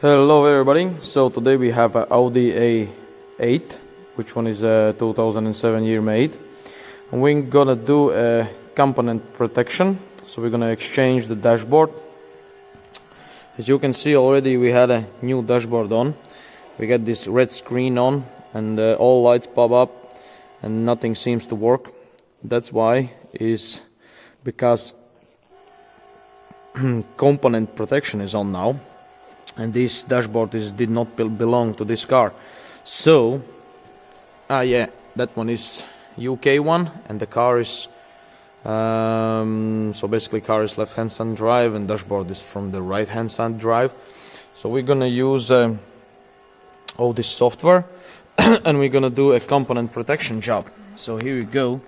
Hello everybody, so today we have an Audi A8, which one is a 2007 year made, and we're gonna do a component protection. So we're gonna exchange the dashboard. As you can see already, we had a new dashboard on. We got this red screen on and all lights pop up and nothing seems to work. That's why is because component protection is on now, and this dashboard did not belong to this car. So yeah, that one is UK one, and the car is so basically car is left hand side drive and dashboard is from the right hand side drive. So we're gonna use all this software and we're gonna do a component protection job. So here we go.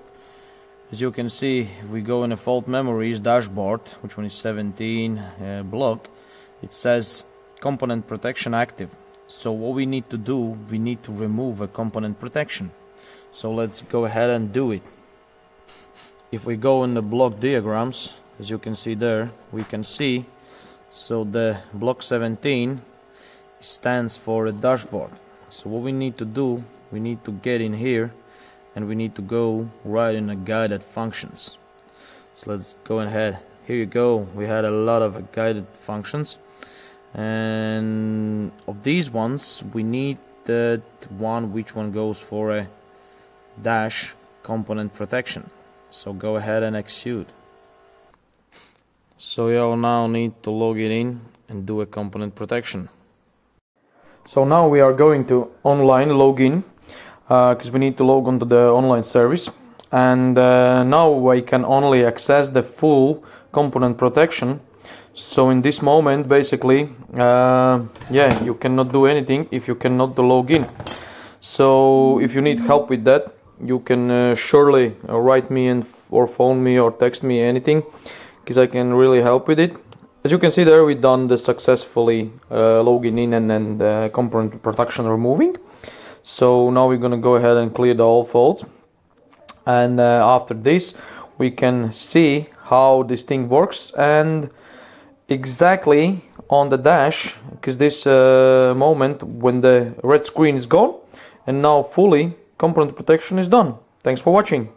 As you can see, if we go in a fault memories dashboard, which one is 17 block, it says component protection active. So what we need to do, we need to remove a component protection. So let's go ahead and do it. If we go in the block diagrams, as you can see there, we can see, so the block 17 stands for a dashboard. So what we need to do, we need to get in here and we need to go right in the guided functions. So let's go ahead. Here you go, we had a lot of guided functions, and of these ones we need that one which one goes for a dash component protection. So go ahead and execute. So you'll now need to log it in and do a component protection. So now we are going to online login because we need to log onto the online service, and now I can only access the full component protection. So in this moment, basically, yeah, you cannot do anything if you cannot log in. So if you need help with that, you can surely write me or phone me or text me anything, because I can really help with it. As you can see there, we done the successfully logging in and component protection removing. So now we're gonna go ahead and clear the all faults, and after this we can see how this thing works and exactly on the dash, because this moment when the red screen is gone and now fully component protection is done. Thanks for watching.